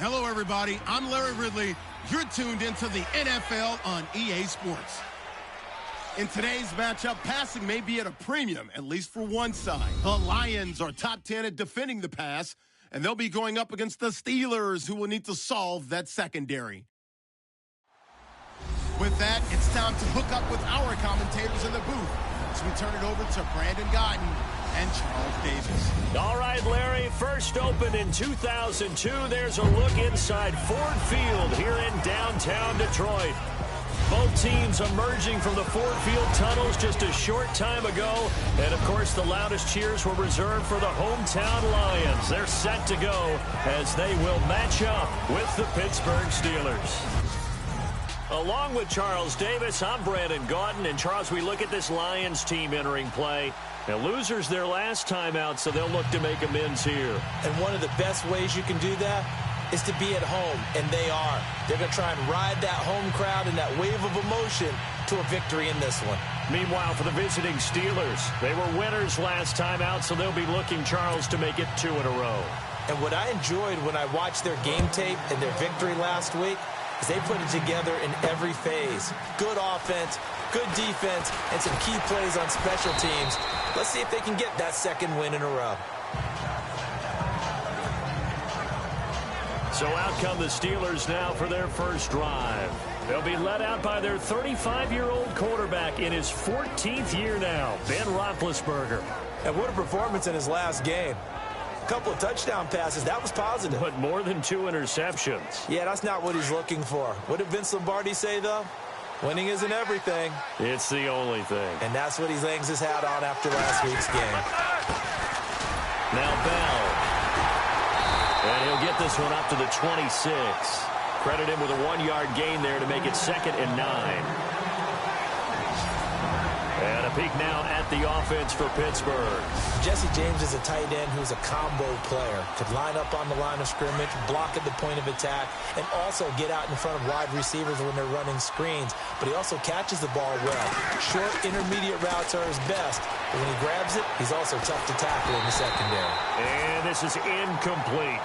Hello, everybody. I'm Larry Ridley. You're tuned into the NFL on EA Sports. In today's matchup, passing may be at a premium, at least for one side. The Lions are top 10 at defending the pass, and they'll be going up against the Steelers, who will need to solve that secondary. With that, it's time to hook up with our commentators in the booth as we turn it over to Brandon Godden and Charles Davis. All right, Larry, first opened in 2002. There's a look inside Ford Field here in downtown Detroit. Both teams emerging from the Ford Field tunnels just a short time ago. And, of course, the loudest cheers were reserved for the hometown Lions. They're set to go as they will match up with the Pittsburgh Steelers. Along with Charles Davis, I'm Brandon Gaudin. And, Charles, we look at this Lions team entering play. Now, losers their last time out, so they'll look to make amends here. And one of the best ways you can do that is to be at home, and they are. They're going to try and ride that home crowd and that wave of emotion to a victory in this one. Meanwhile, for the visiting Steelers, they were winners last time out, so they'll be looking, Charles, to make it 2 in a row. And what I enjoyed when I watched their game tape and their victory last week is they put it together in every phase. Good offense, good defense, and some key plays on special teams. Let's see if they can get that second win in a row. So out come the Steelers now for their first drive. They'll be led out by their 35-year-old quarterback in his 14th year now, Ben Roethlisberger. And what a performance in his last game. A couple of touchdown passes, that was positive. But more than 2 interceptions. Yeah, that's not what he's looking for. What did Vince Lombardi say, though? Winning isn't everything. It's the only thing. And that's what he hangs his hat on after last week's game. Now Bell. And he'll get this one up to the 26. Credit him with a 1-yard gain there to make it 2nd and 9. And a peek now at the offense for Pittsburgh. Jesse James is a tight end who's a combo player. Could line up on the line of scrimmage, block at the point of attack, and also get out in front of wide receivers when they're running screens. But he also catches the ball well. Short, intermediate routes are his best. But when he grabs it, he's also tough to tackle in the secondary. And this is incomplete.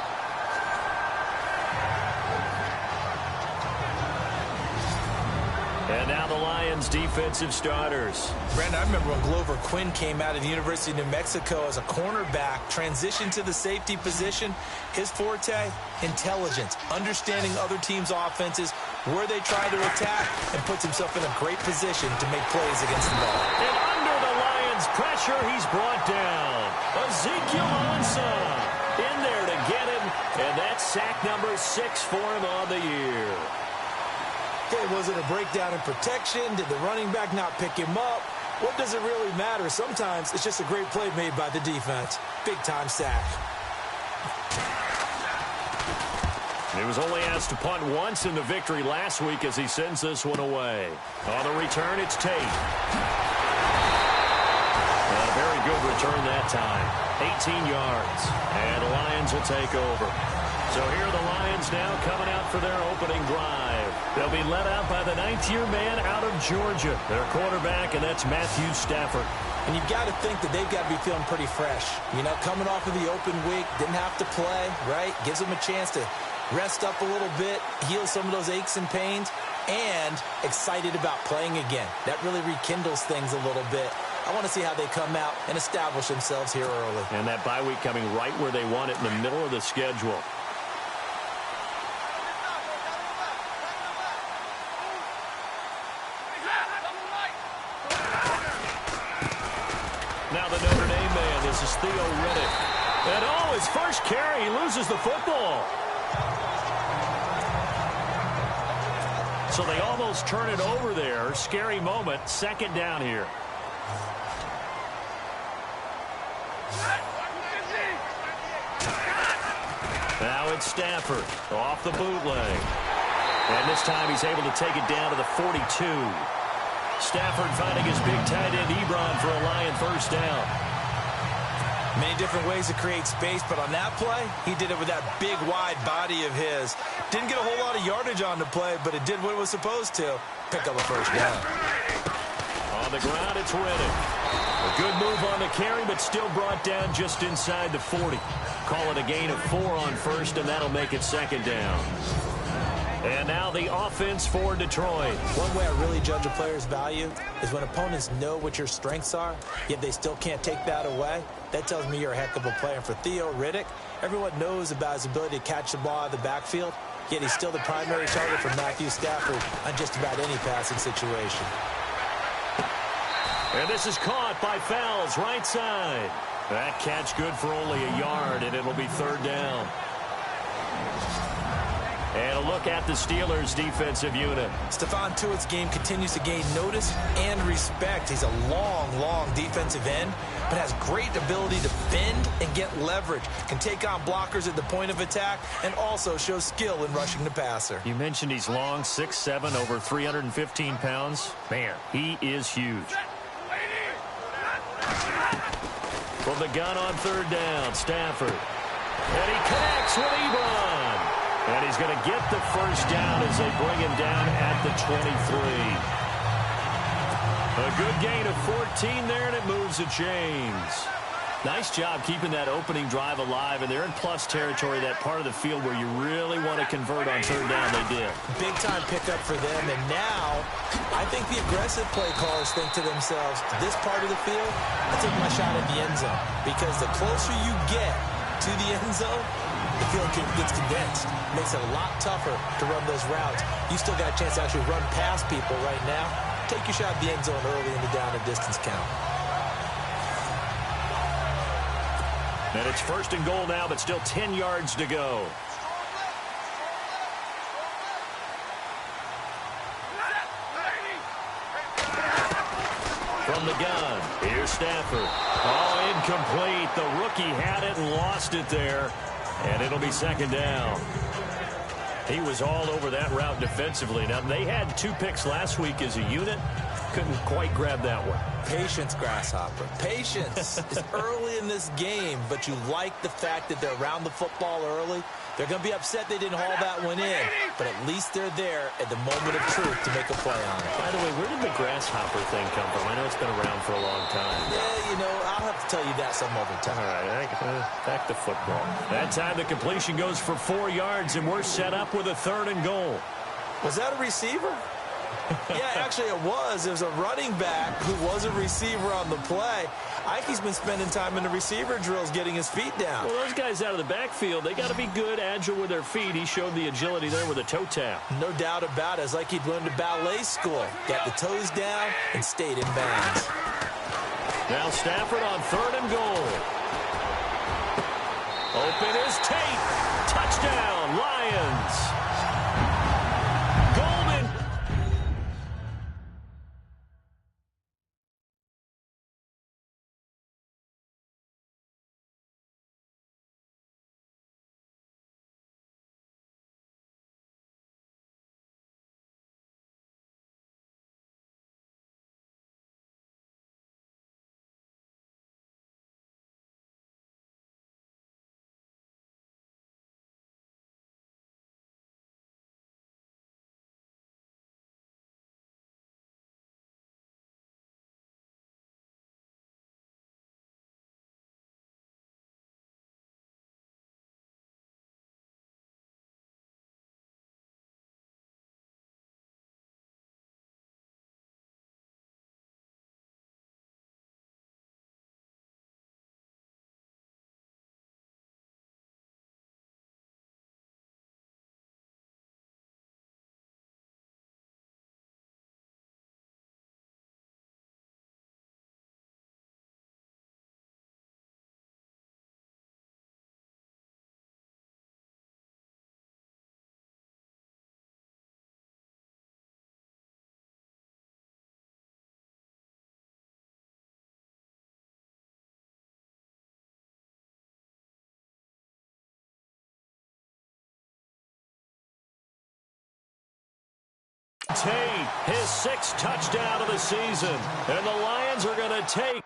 And now the Lions' defensive starters. Brandon, I remember when Glover Quinn came out of the University of New Mexico as a cornerback, transitioned to the safety position. His forte, intelligence, understanding other teams' offenses, where they try to attack, and puts himself in a great position to make plays against the ball. And under the Lions' pressure, he's brought down. Ezekiel Ansah in there to get him, and that's sack number 6 for him on the year. Okay, was it a breakdown in protection? Did the running back not pick him up? What does it really matter? Sometimes it's just a great play made by the defense. Big-time sack. He was only asked to punt once in the victory last week as he sends this one away. On the return, it's Tate. A very good return that time. 18 yards. And the Lions will take over. So here are the Lions now coming out for their opening drive. They'll be led out by the 9th-year man out of Georgia, their quarterback, and that's Matthew Stafford. And you've got to think that they've got to be feeling pretty fresh. You know, coming off of the open week, didn't have to play, right? Gives them a chance to rest up a little bit, heal some of those aches and pains, and excited about playing again. That really rekindles things a little bit. I want to see how they come out and establish themselves here early. And that bye week coming right where they want it in the middle of the schedule. Now the Notre Dame man, this is Theo Riddick. And oh, his first carry, he loses the football. So they almost turn it over there. Scary moment, 2nd down here. Now it's Stafford off the bootleg. And this time he's able to take it down to the 42. Stafford finding his big tight end Ebron for a Lion first down. Many different ways to create space, but on that play, he did it with that big, wide body of his. Didn't get a whole lot of yardage on the play, but it did what it was supposed to. Pick up a first down. On the ground, it's Riddick. A good move on the carry, but still brought down just inside the 40. Call it a gain of 4 on first, and that'll make it second down. And now the offense for Detroit. One way I really judge a player's value is when opponents know what your strengths are, yet they still can't take that away. That tells me you're a heck of a player. For Theo Riddick, everyone knows about his ability to catch the ball out of the backfield, yet he's still the primary target for Matthew Stafford on just about any passing situation. And this is caught by Fells, right side. That catch good for only a yard, and it'll be third down. And a look at the Steelers' defensive unit. Stephon Tuitt's game continues to gain notice and respect. He's a long defensive end, but has great ability to bend and get leverage. Can take on blockers at the point of attack and also shows skill in rushing the passer. You mentioned he's long, 6'7", over 315 pounds. Man, he is huge. From the gun on third down, Stafford. And he connects with Ebron. And he's going to get the first down as they bring him down at the 23. A good gain of 14 there, and it moves the chains. Nice job keeping that opening drive alive, and they're in plus territory, that part of the field where you really want to convert on third down. They did. Big-time pickup for them, and now I think the aggressive play callers think to themselves, this part of the field, I take my shot at the end zone, because the closer you get to the end zone, the field gets condensed. Makes it a lot tougher to run those routes. You still got a chance to actually run past people right now. Take your shot at the end zone early in the down and distance count. And it's first and goal now, but still 10 yards to go. From the gun, here's Stafford. Oh, incomplete. The rookie had it and lost it there. And it'll be second down. He was all over that route defensively. Now, they had 2 picks last week as a unit. Couldn't quite grab that one. Patience, Grasshopper. Patience is early in this game, but you like the fact that they're around the football early. They're going to be upset they didn't haul that one in, but at least they're there at the moment of truth to make a play on it. By the way, where did the grasshopper thing come from? I know it's been around for a long time. Yeah, you know, I'll have to tell you that some other time. All right, back to football. That time the completion goes for 4 yards, and we're set up with a third and goal. Was that a receiver? Yeah, actually it was. There's a running back who was a receiver on the play. I think he's been spending time in the receiver drills getting his feet down. Well, those guys out of the backfield, they got to be good, agile with their feet. He showed the agility there with a toe tap. No doubt about it. It's like he'd learned to ballet school. Got the toes down and stayed in bounds. Now Stafford on third and goal. Open is Tate. Touchdown, Lions. Tate, his 6th touchdown of the season. And the Lions are going to take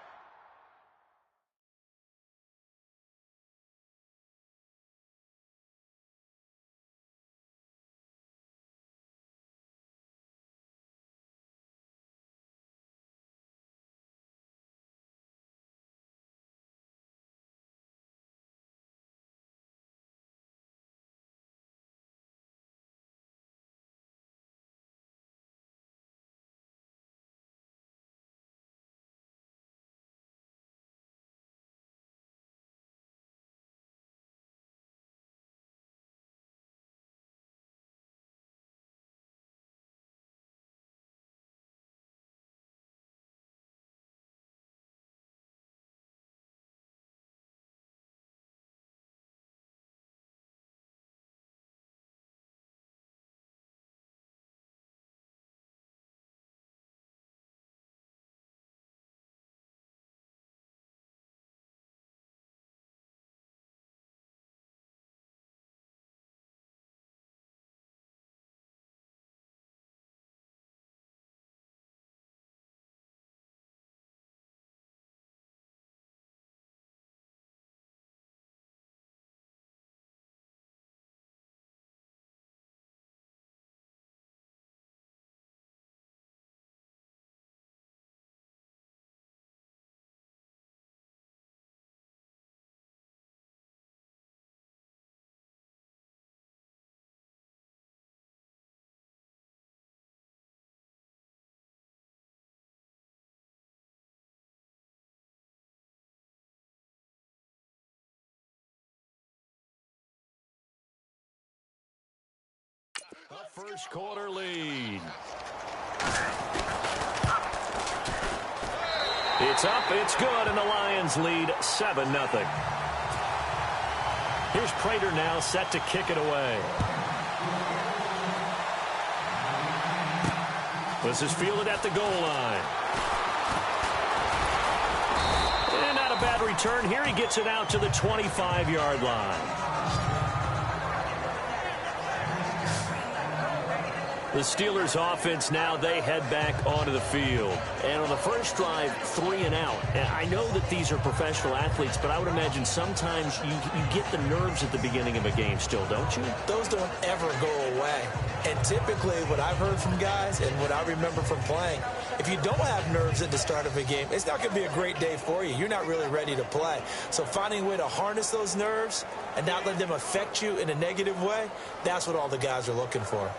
A first-quarter lead. It's up, it's good, and the Lions lead 7-0. Here's Prater now set to kick it away. This is fielded at the goal line. And not a bad return here. He gets it out to the 25-yard line. The Steelers offense now, they head back onto the field. And on the first drive, 3 and out. And I know that these are professional athletes, but I would imagine sometimes you get the nerves at the beginning of a game still, don't you? Those don't ever go away. And typically what I've heard from guys and what I remember from playing, if you don't have nerves at the start of a game, it's not going to be a great day for you. You're not really ready to play. So finding a way to harness those nerves and not let them affect you in a negative way, that's what all the guys are looking for.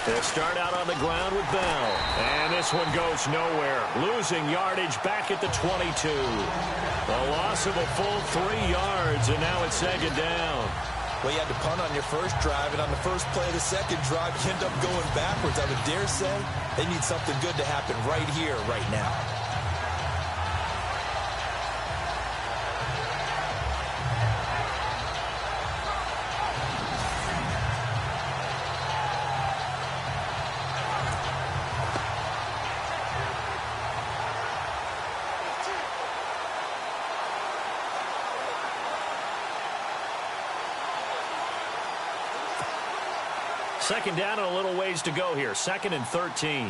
They'll start out on the ground with Bell. And this one goes nowhere. Losing yardage back at the 22. A loss of a full 3 yards, and now it's second down. Well, you had to punt on your first drive, and on the first play of the second drive, you end up going backwards. I would dare say they need something good to happen right here, right now. Second down and a little ways to go here. 2nd and 13.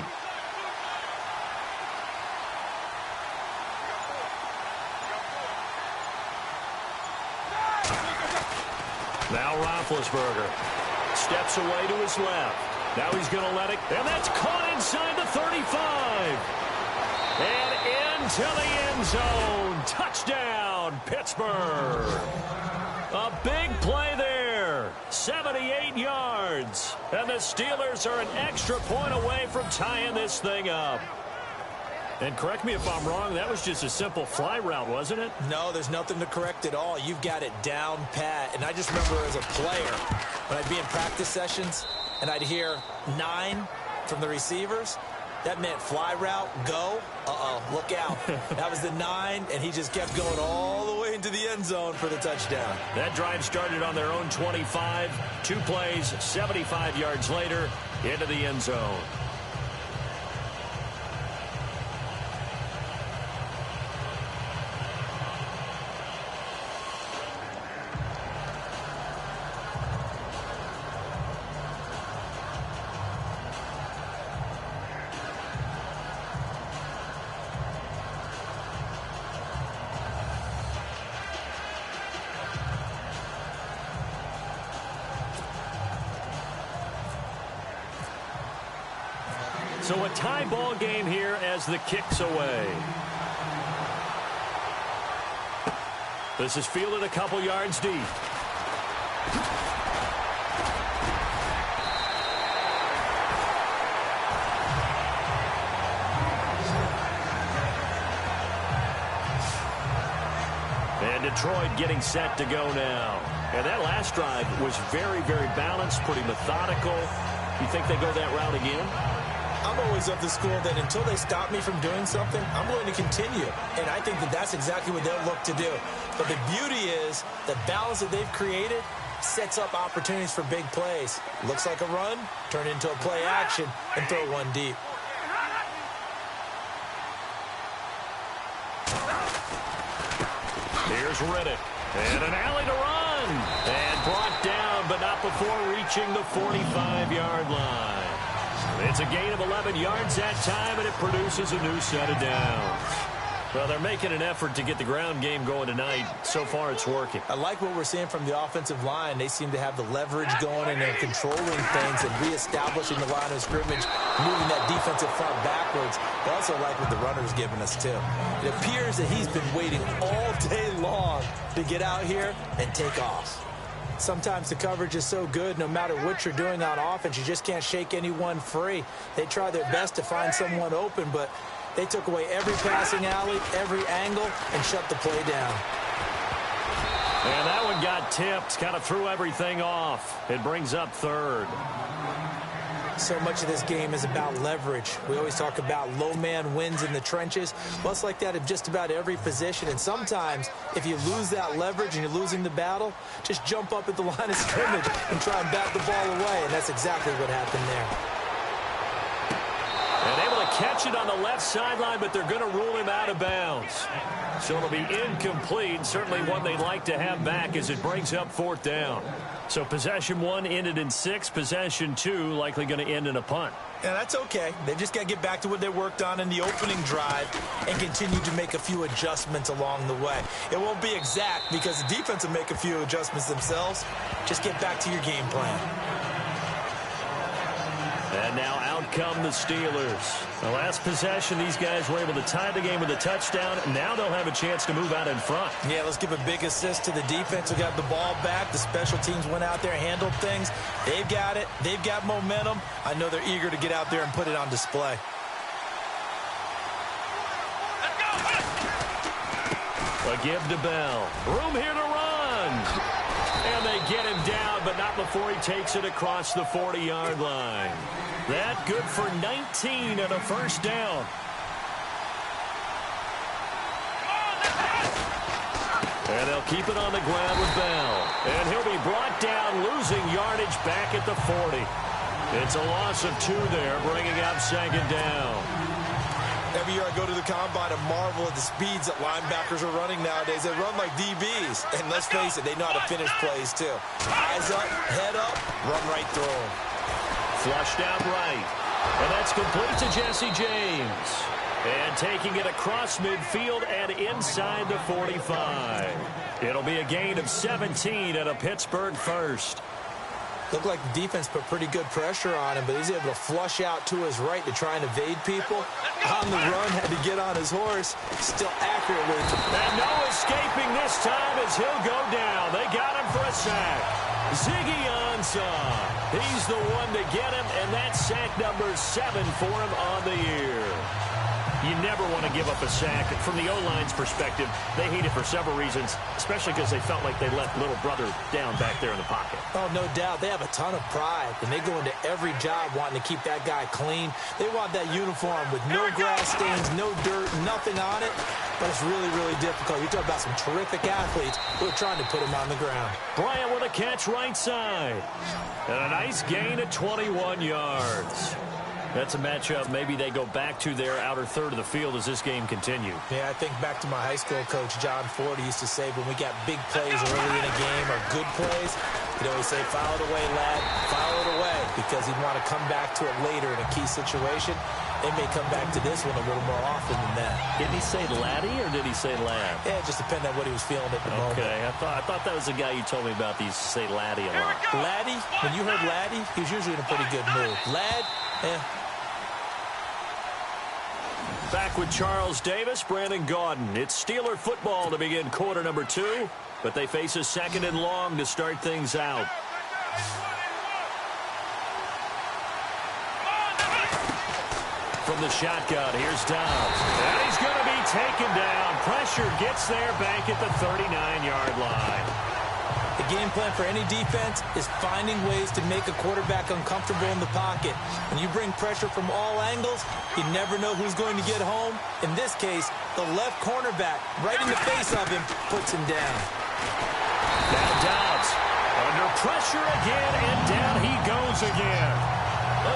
Now Roethlisberger steps away to his left. Now he's going to let it, and that's caught inside the 35. And into the end zone. Touchdown, Pittsburgh. A big play there. 78 yards. And the Steelers are an extra point away from tying this thing up. And correct me if I'm wrong, that was just a simple fly route, wasn't it? No, there's nothing to correct at all. You've got it down pat. And I just remember as a player, when I'd be in practice sessions and I'd hear 9 from the receivers, that meant fly route, go, look out. That was the 9, and he just kept going all the way into the end zone for the touchdown. That drive started on their own 25. 2 plays, 75 yards later, into the end zone. So a tie ball game here as the kick's away. This is fielded a couple yards deep. And Detroit getting set to go now. And that last drive was very, very balanced, pretty methodical. You think they go that route again? I'm always of the school that until they stop me from doing something, I'm going to continue. And I think that that's exactly what they'll look to do. But the beauty is the balance that they've created sets up opportunities for big plays. Looks like a run, turn into a play action, and throw one deep. Here's Riddick. And an alley to run. And brought down, but not before reaching the 45-yard line. It's a gain of 11 yards that time, and it produces a new set of downs. Well, they're making an effort to get the ground game going tonight. So far, it's working. I like what we're seeing from the offensive line. They seem to have the leverage going, and they're controlling things and reestablishing the line of scrimmage, moving that defensive front backwards. I also like what the runner's giving us, too. It appears that he's been waiting all day long to get out here and take off. Sometimes the coverage is so good, no matter what you're doing on offense, you just can't shake anyone free. They try their best to find someone open, but They took away every passing alley, every angle, and shut the play down. And that one got tipped, kind of threw everything off. It brings up third. So much of this game is about leverage. We always talk about low man wins in the trenches. Well, it's like that in just about every position. And sometimes, if you lose that leverage and you're losing the battle, just jump up at the line of scrimmage and try and bat the ball away. And that's exactly what happened there. And able to catch it on the left sideline, but they're going to rule him out of bounds. So it'll be incomplete. Certainly one they'd like to have back as it brings up fourth down. So possession 1 ended in 6. Possession 2 likely going to end in a punt. Yeah, that's okay. They've just got to get back to what they worked on in the opening drive and continue to make a few adjustments along the way. It won't be exact because the defense will make a few adjustments themselves. Just get back to your game plan. And now out come the Steelers. The last possession, these guys were able to tie the game with a touchdown. Now they'll have a chance to move out in front. Yeah, let's give a big assist to the defense who got the ball back. The special teams went out there and handled things. They've got it. They've got momentum. I know they're eager to get out there and put it on display. A give to Bell. Room here to run. And they get him down, but not before he takes it across the 40-yard line. That good for 19 and a first down. And they'll keep it on the ground with Bell. And he'll be brought down, losing yardage back at the 40. It's a loss of 2 there, bringing up second down. Every year I go to the combine and marvel at the speeds that linebackers are running nowadays. They run like DBs. And let's face it, they know how to finish plays too. Eyes up, head up, run right through them. Flushed out right. And that's complete to Jesse James. And taking it across midfield and inside the 45. It'll be a gain of 17 and a Pittsburgh first. Looked like the defense put pretty good pressure on him, but he's able to flush out to his right to try and evade people. On the run, had to get on his horse, still accurately. And no escaping this time as he'll go down. They got him for a sack. Ziggy Ansah. He's the one to get him, and that's sack number 7 for him on the year. You never want to give up a sack. From the O-line's perspective, they hate it for several reasons, especially because they felt like they left little brother down back there in the pocket. Oh, no doubt. They have a ton of pride, and they go into every job wanting to keep that guy clean. They want that uniform with no grass stains, no dirt, nothing on it, but it's really, really difficult. You talk about some terrific athletes who are trying to put him on the ground. Bryant with a catch right side. And a nice gain of 21 yards. That's a matchup maybe they go back to their outer third of the field as this game continues. Yeah, I think back to my high school coach, John Ford. He used to say when we got big plays early in a game or good plays, he'd always say, file it away, lad, file it away, because he'd want to come back to it later in a key situation. They may come back to this one a little more often than that. Didn't he say laddie or did he say lad? Yeah, it just depended on what he was feeling at the moment. Okay, I thought that was the guy you told me about. He used to say laddie a lot. Laddie, when you heard laddie, he was usually in a pretty good mood. Lad, Back with Charles Davis, Brandon Gaudin. It's Steeler football to begin quarter number 2, but they face a second and long to start things out. From the shotgun, here's Dobbs. And he's going to be taken down. Pressure gets there back at the 39-yard line. The game plan for any defense is finding ways to make a quarterback uncomfortable in the pocket. When you bring pressure from all angles, you never know who's going to get home. In this case, the left cornerback, right in the face of him, puts him down. Now Dobbs under pressure again, and down he goes again.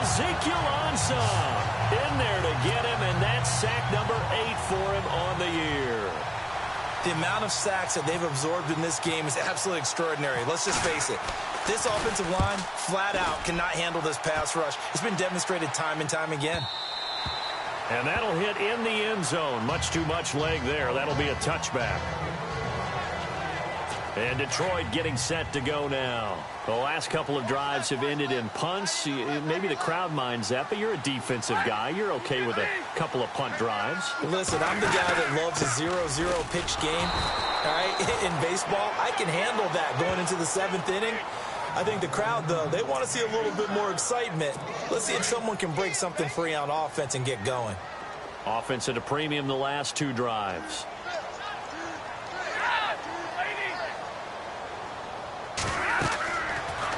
Ezekiel Ansah in there to get him, and that's sack number 8 for him on the year. The amount of sacks that they've absorbed in this game is absolutely extraordinary. Let's just face it. This offensive line, flat out, cannot handle this pass rush. It's been demonstrated time and time again. And that'll hit in the end zone. Much too much leg there. That'll be a touchback. And Detroit getting set to go now. The last couple of drives have ended in punts. Maybe the crowd minds that, but you're a defensive guy. You're okay with a couple of punt drives. Listen, I'm the guy that loves a 0-0 pitch game. All right, in baseball, I can handle that going into the 7th inning. I think the crowd, though, they want to see a little bit more excitement. Let's see if someone can break something free on offense and get going. Offense at a premium the last 2 drives.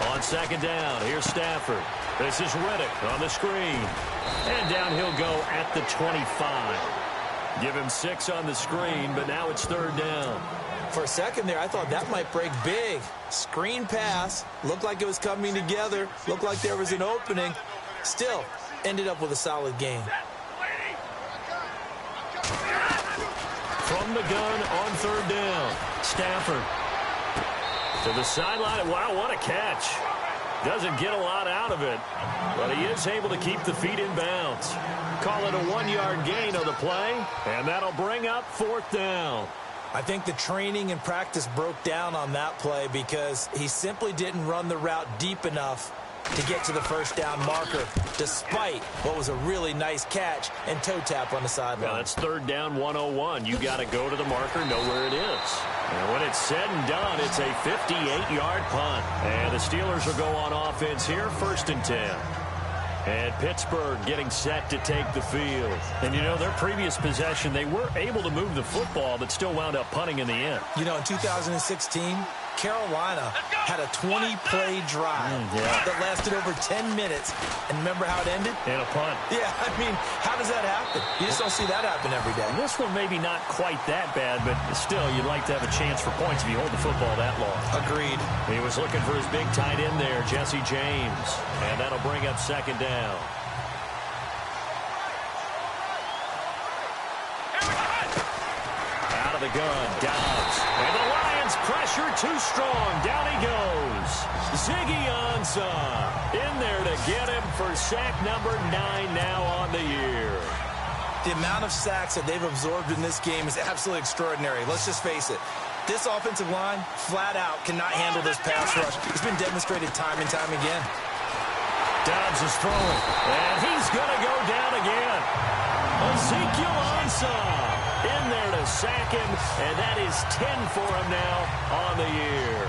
On second down, here's Stafford. This is Riddick on the screen. And down he'll go at the 25. Give him 6 on the screen, but now it's 3rd down. For a second there, I thought that might break big. Screen pass. Looked like it was coming together. Looked like there was an opening. Still, ended up with a solid gain. From the gun on 3rd down. Stafford to the sideline. Wow, what a catch. Doesn't get a lot out of it, but he is able to keep the feet in bounds. Call it a 1-yard gain on the play, and that'll bring up 4th down. I think the training and practice broke down on that play because he simply didn't run the route deep enough to get to the 1st down marker, despite what was a really nice catch and toe tap on the sideline. Well, that's 3rd down 101. You got to go to the marker, know where it is. And when it's said and done, it's a 58-yard punt. And the Steelers will go on offense here, 1st and 10. And Pittsburgh getting set to take the field. And, you know, their previous possession, they were able to move the football, but still wound up punting in the end. You know, in 2016, Carolina had a 20-play drive that lasted over 10 minutes. And remember how it ended? And a punt. Yeah, I mean, how does that happen? You just don't see that happen every day. And this one maybe not quite that bad, but still, you'd like to have a chance for points if you hold the football that long. Agreed. He was looking for his big tight end there, Jesse James. And that'll bring up 2nd down. Out of the gun, Dobbs. And the Lions pressure too strong. Down he goes. Ziggy Ansah in there to get him for sack number 9 now on the year. The amount of sacks that they've absorbed in this game is absolutely extraordinary. Let's just face it. This offensive line, flat out, cannot handle this pass rush. It's been demonstrated time and time again. Dobbs is throwing, and he's going to go down again. Ezekiel Ansah in there to sack him, and that is 10 for him now on the year.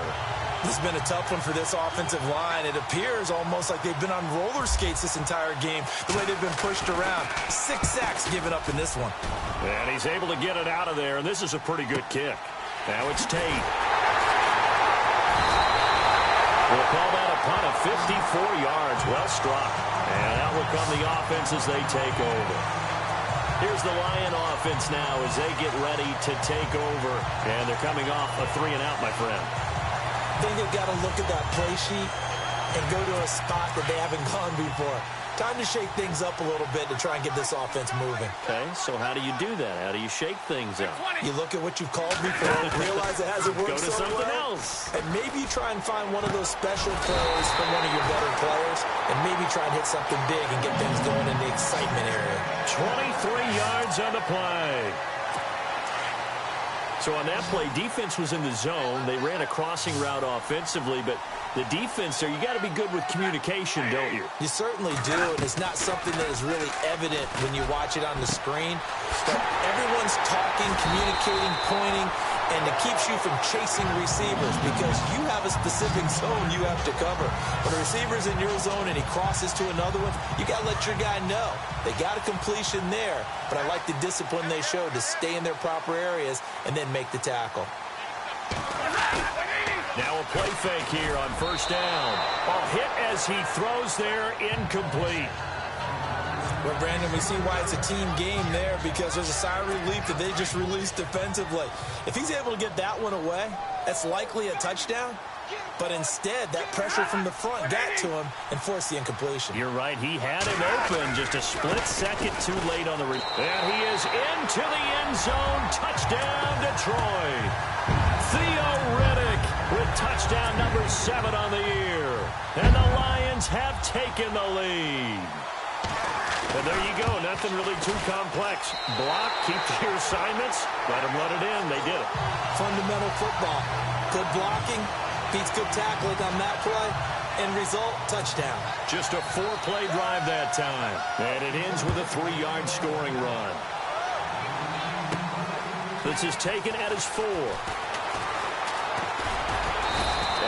This has been a tough one for this offensive line. It appears almost like they've been on roller skates this entire game, the way they've been pushed around. 6 sacks given up in this one. And he's able to get it out of there, and this is a pretty good kick. Now it's Tate. We'll call that a punt of 54 yards. Well struck. And out will come the offense as they take over. Here's the Lion offense now as they get ready to take over. And they're coming off a 3-and-out, my friend. I think they've got to look at that play sheet and go to a spot that they haven't gone before. Time to shake things up a little bit to try and get this offense moving. Okay, so how do you do that? How do you shake things up? You look at what you've called before and realize it hasn't worked so well. Go to something else. And maybe you try and find one of those special plays from one of your better players, and maybe try and hit something big and get things going in the excitement area. 23 yards on the play. So on that play, defense was in the zone. They ran a crossing route offensively, but the defense there, you got to be good with communication, don't you? You certainly do, and it's not something that is really evident when you watch it on the screen. But everyone's talking, communicating, pointing, and it keeps you from chasing receivers because you have a specific zone you have to cover. When a receiver's in your zone and he crosses to another one, you got to let your guy know. They got a completion there, but I like the discipline they showed to stay in their proper areas and then make the tackle. Now a play fake here on 1st down. A hit as he throws there, incomplete. Well, Brandon, we see why it's a team game there because there's a sigh of relief that they just released defensively. If he's able to get that one away, that's likely a touchdown. But instead, that pressure from the front got to him and forced the incompletion. You're right. He had him open just a split second too late on the and he is into the end zone. Touchdown, Detroit. Theo Riddick with touchdown number 7 on the year. And the Lions have taken the lead. And there you go. Nothing really too complex. Block, keep to your assignments. Let them run it in. They did it. Fundamental football. Good blocking. Beats good tackling on that play. End result, touchdown. Just a 4-play drive that time. And it ends with a 3-yard scoring run. This is taken at his 4.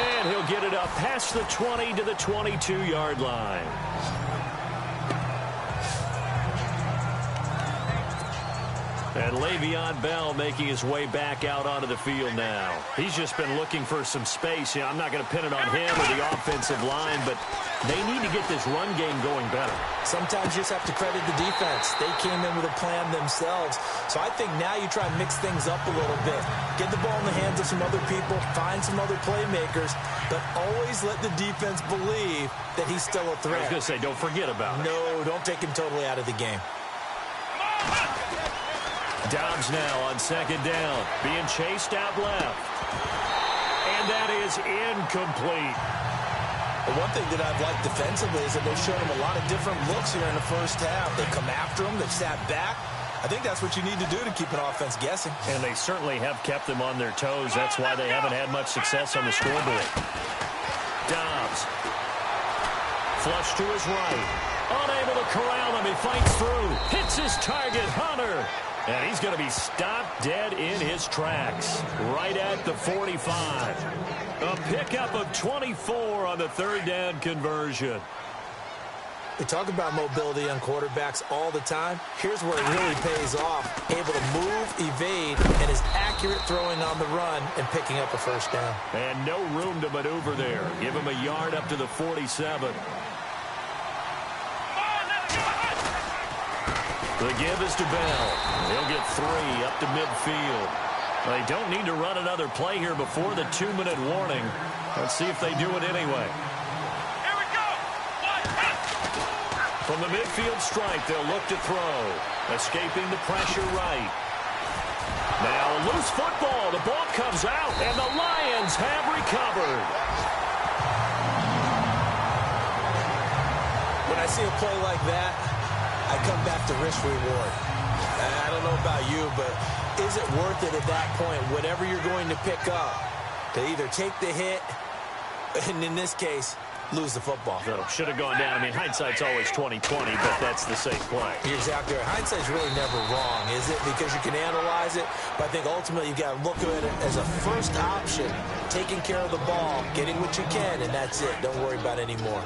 And he'll get it up past the 20 to the 22-yard line. And Le'Veon Bell making his way back out onto the field now. He's just been looking for some space. I'm not going to pin it on him or the offensive line, but they need to get this run game going better. Sometimes you just have to credit the defense. They came in with a plan themselves. So I think now you try and mix things up a little bit. Get the ball in the hands of some other people, find some other playmakers, but always let the defense believe that he's still a threat. I was going to say, don't forget about it. No, don't take him totally out of the game. Dobbs now on second down, being chased out left. And that is incomplete. The one thing that I've liked defensively is that they've shown him a lot of different looks here in the first half. They come after him, they've sat back. I think that's what you need to do to keep an offense guessing. And they certainly have kept them on their toes. That's why they haven't had much success on the scoreboard. Dobbs. Flush to his right. Unable to corral him. He fights through. Hits his target, Hunter. And he's going to be stopped dead in his tracks. Right at the 45. A pickup of 24 on the third down conversion. We talk about mobility on quarterbacks all the time. Here's where it really pays off. Able to move, evade, and is accurate throwing on the run and picking up a first down. And no room to maneuver there. Give him a yard up to the 47. The give is to Bell. He'll get 3 up to midfield. They don't need to run another play here before the 2-minute warning. Let's see if they do it anyway. Here we go. From the midfield stripe, they'll look to throw. Escaping the pressure right. Now a loose football. The ball comes out, and the Lions have recovered. When I see a play like that, I come back to risk reward. I don't know about you, but is it worth it at that point, whatever you're going to pick up, to either take the hit, and in this case, lose the football? So should have gone down. I mean, hindsight's always 20/20, but that's the safe play. You're exactly right. Hindsight's really never wrong, is it? Because you can analyze it, but I think ultimately you got to look at it as a first option, taking care of the ball, getting what you can, and that's it. Don't worry about any more.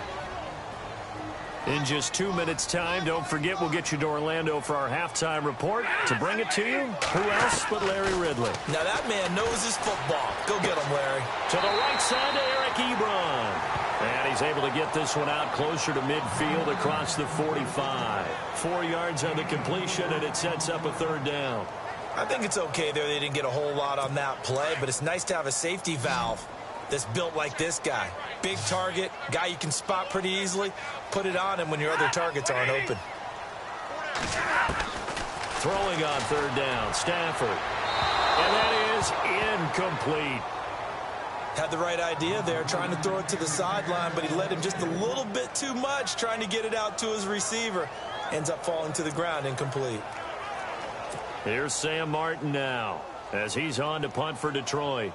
In just 2 minutes' time, don't forget we'll get you to Orlando for our halftime report. To bring it to you, who else but Larry Ridley? Now that man knows his football. Go get him, Larry. To the right side to Eric Ebron. And he's able to get this one out closer to midfield across the 45. 4 yards on the completion, and it sets up a third down. I think it's okay there. They didn't get a whole lot on that play, but it's nice to have a safety valve that's built like this guy. Big target, guy you can spot pretty easily. Put it on him when your other targets aren't open. Throwing on third down, Stafford. And that is incomplete. Had the right idea there, trying to throw it to the sideline, but he let him just a little bit too much, trying to get it out to his receiver. Ends up falling to the ground, incomplete. Here's Sam Martin now, as he's on to punt for Detroit.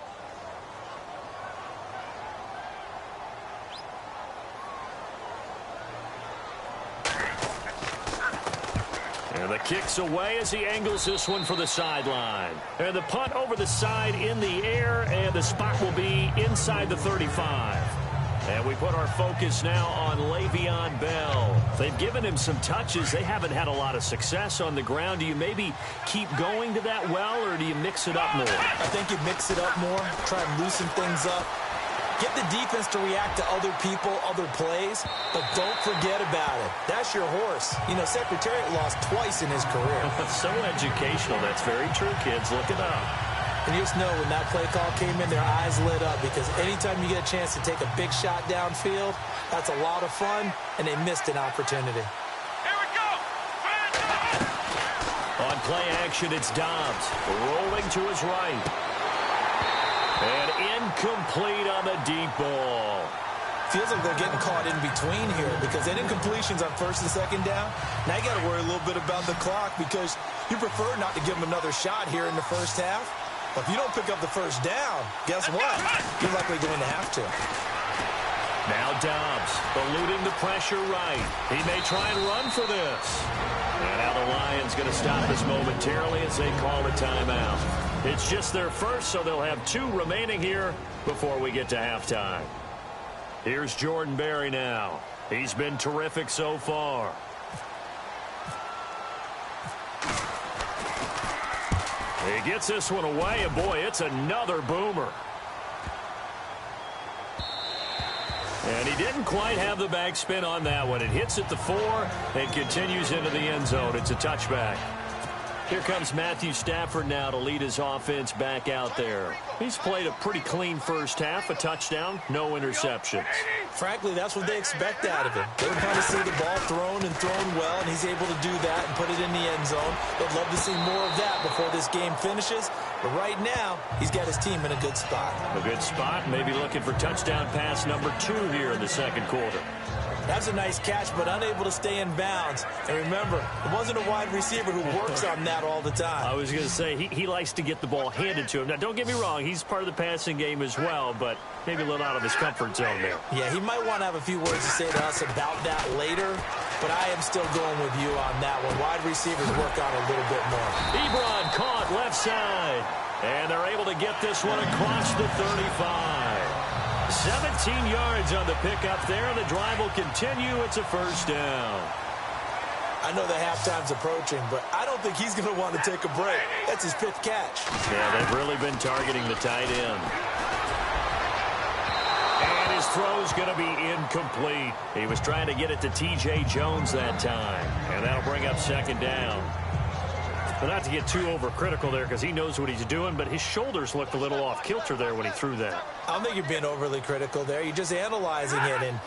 And the kick's away as he angles this one for the sideline. And the punt over the side in the air, and the spot will be inside the 35. And we put our focus now on Le'Veon Bell. They've given him some touches. They haven't had a lot of success on the ground. Do you maybe keep going to that well, or do you mix it up more? I think you mix it up more, try and loosen things up. Get the defense to react to other people, other plays, but don't forget about it. That's your horse. You know, Secretariat lost twice in his career. So educational. That's very true, kids. Look it up. And you just know when that play call came in, their eyes lit up, because anytime you get a chance to take a big shot downfield, that's a lot of fun, and they missed an opportunity. Here we go. On play action, it's Dobbs rolling to his right. And incomplete on the deep ball. Feels like they're getting caught in between here, because they did completions on first and second down. Now you got to worry a little bit about the clock, because you prefer not to give them another shot here in the first half. But if you don't pick up the first down, guess what? You're likely going to have to. Now Dobbs eluding the pressure right. He may try and run for this. And now the Lions going to stop this momentarily as they call a timeout. It's just their first, so they'll have 2 remaining here before we get to halftime. Here's Jordan Berry now. He's been terrific so far. He gets this one away, and boy, it's another boomer. And he didn't quite have the backspin on that one. It hits at the 4 and continues into the end zone. It's a touchback. Here comes Matthew Stafford now to lead his offense back out there. He's played a pretty clean first half, a touchdown, no interceptions. Frankly, that's what they expect out of him. They want to see the ball thrown and thrown well, and he's able to do that and put it in the end zone. They'd love to see more of that before this game finishes. But right now, he's got his team in a good spot. A good spot, maybe looking for touchdown pass number 2 here in the second quarter. That's a nice catch, but unable to stay in bounds. And remember, it wasn't a wide receiver who works on that all the time. I was going to say, he likes to get the ball handed to him. Now, don't get me wrong, he's part of the passing game as well, but maybe a little out of his comfort zone there. Yeah, he might want to have a few words to say to us about that later, but I am still going with you on that one. Wide receivers work on a little bit more. Ebron caught left side, and they're able to get this one across the 35. 17 yards on the pickup there. The drive will continue. It's a first down. I know the halftime's approaching, but I don't think he's going to want to take a break. That's his 5th catch. Yeah, they've really been targeting the tight end. And his throw's going to be incomplete. He was trying to get it to T.J. Jones that time, and that'll bring up second down. But not to get too overcritical there because he knows what he's doing, but his shoulders looked a little off kilter there when he threw that. I don't think you're being overly critical there. You're just analyzing it, and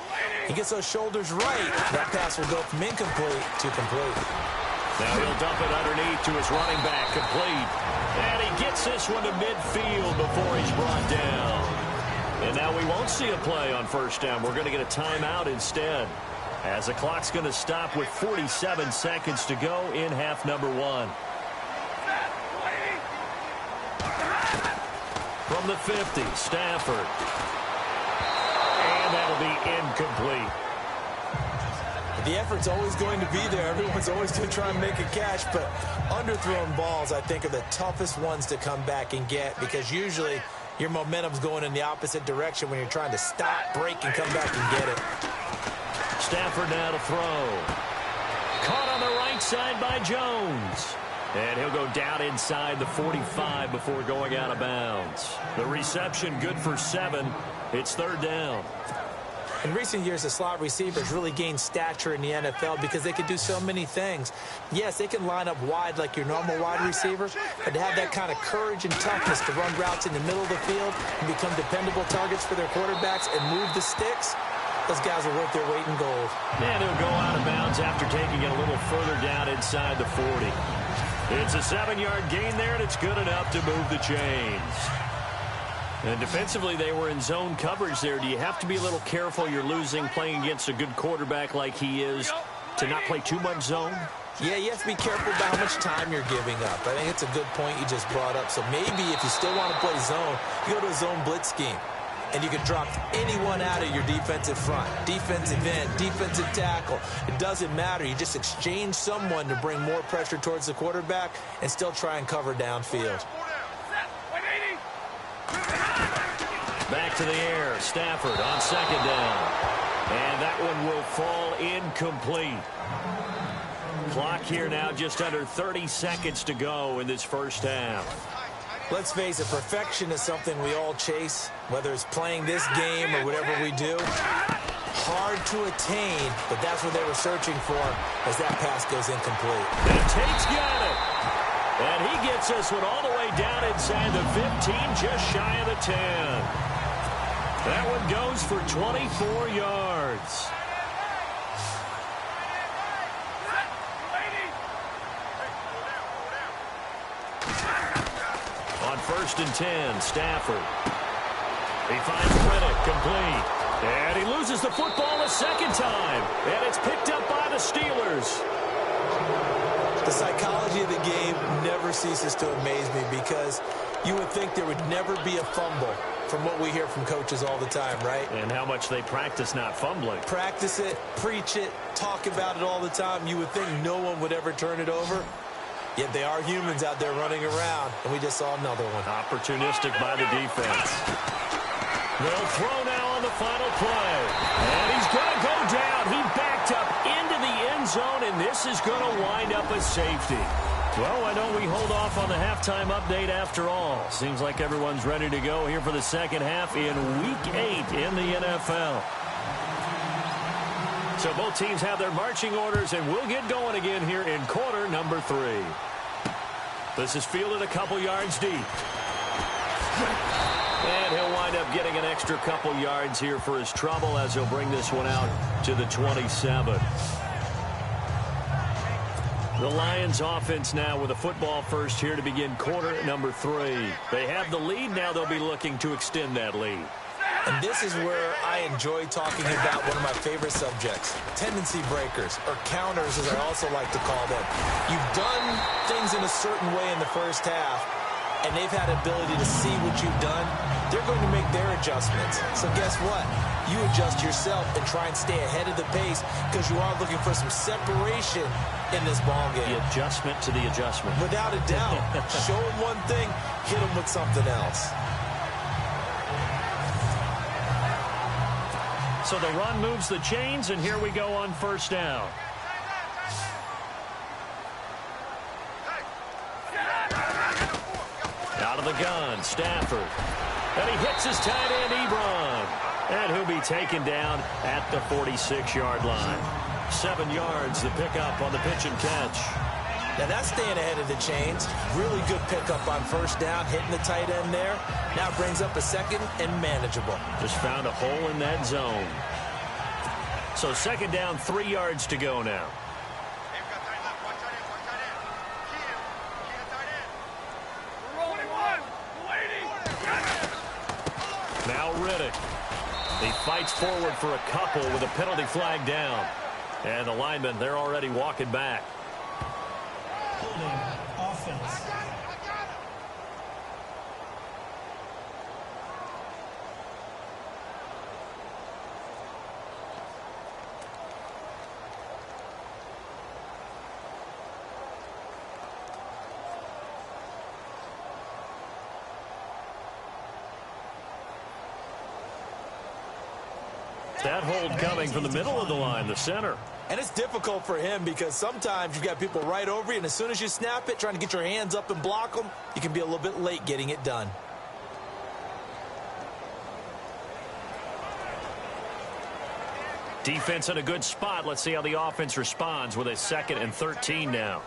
he gets those shoulders right. That pass will go from incomplete to complete. Now he'll dump it underneath to his running back, complete. And he gets this one to midfield before he's brought down. And now we won't see a play on first down. We're going to get a timeout instead, as the clock's going to stop with 47 seconds to go in half number 1. From the 50, Stafford. And that'll be incomplete. The effort's always going to be there. Everyone's always going to try and make a catch, but underthrown balls, I think, are the toughest ones to come back and get because usually your momentum's going in the opposite direction when you're trying to stop, break, and come back and get it. Stafford now to throw. Caught on the right side by Jones. And he'll go down inside the 45 before going out of bounds. The reception good for 7. It's third down. In recent years, the slot receivers really gained stature in the NFL because they can do so many things. Yes, they can line up wide like your normal wide receiver, but to have that kind of courage and toughness to run routes in the middle of the field and become dependable targets for their quarterbacks and move the sticks, those guys are worth their weight in gold. And he'll go out of bounds after taking it a little further down inside the 40. It's a 7-yard gain there, and it's good enough to move the chains. And defensively, they were in zone coverage there. Do you have to be a little careful you're losing playing against a good quarterback like he is to not play too much zone? Yeah, you have to be careful about how much time you're giving up. I think it's a good point you just brought up. So maybe if you still want to play zone, you go to a zone blitz scheme. And you can drop anyone out of your defensive front, defensive end, defensive tackle. It doesn't matter. You just exchange someone to bring more pressure towards the quarterback and still try and cover downfield. Back to the air. Stafford on second down. And that one will fall incomplete. Clock here now just under 30 seconds to go in this first half. Let's face it, perfection is something we all chase, whether it's playing this game or whatever we do. Hard to attain, but that's what they were searching for as that pass goes incomplete. And Tate's got it. And he gets this one all the way down inside the 15, just shy of the 10. That one goes for 24 yards. On 1st and 10, Stafford. He finds Riddick, complete. And he loses the football a second time. And it's picked up by the Steelers. The psychology of the game never ceases to amaze me because you would think there would never be a fumble from what we hear from coaches all the time, right? And how much they practice not fumbling. Practice it, preach it, talk about it all the time. You would think no one would ever turn it over. Yet they are humans out there running around, and we just saw another one. Opportunistic by the defense. They'll throw now on the final play. And he's going to go down. He backed up into the end zone, and this is going to wind up a safety. Well, why don't we hold off on the halftime update after all? Seems like everyone's ready to go here for the second half in Week 8 in the NFL. So both teams have their marching orders, and we'll get going again here in quarter number 3. This is fielded a couple yards deep. And he'll wind up getting an extra couple yards here for his trouble as he'll bring this one out to the 27. The Lions offense now with a football first here to begin quarter number 3. They have the lead. Now they'll be looking to extend that lead. And this is where I enjoy talking about one of my favorite subjects, tendency breakers, or counters as I also like to call them. You've done things in a certain way in the first half, and they've had the ability to see what you've done. They're going to make their adjustments. So guess what? You adjust yourself and try and stay ahead of the pace because you are looking for some separation in this ball game. The adjustment to the adjustment. Without a doubt. Show them one thing, hit them with something else. So the run moves the chains, and here we go on first down. Out of the gun, Stafford. And he hits his tight end, Ebron. And he'll be taken down at the 46-yard line. 7 yards, the pickup on the pitch and catch. Now that's staying ahead of the chains. Really good pickup on first down, hitting the tight end there. Now brings up a second and manageable. Just found a hole in that zone. So second down, 3 yards to go now. Now Riddick. He fights forward for a couple with a penalty flag down. And the linemen, they're already walking back. Offense. That hold coming from the middle of the line, the center. And it's difficult for him because sometimes you've got people right over you, and as soon as you snap it, trying to get your hands up and block them, you can be a little bit late getting it done. Defense in a good spot. Let's see how the offense responds with a 2nd and 13 now.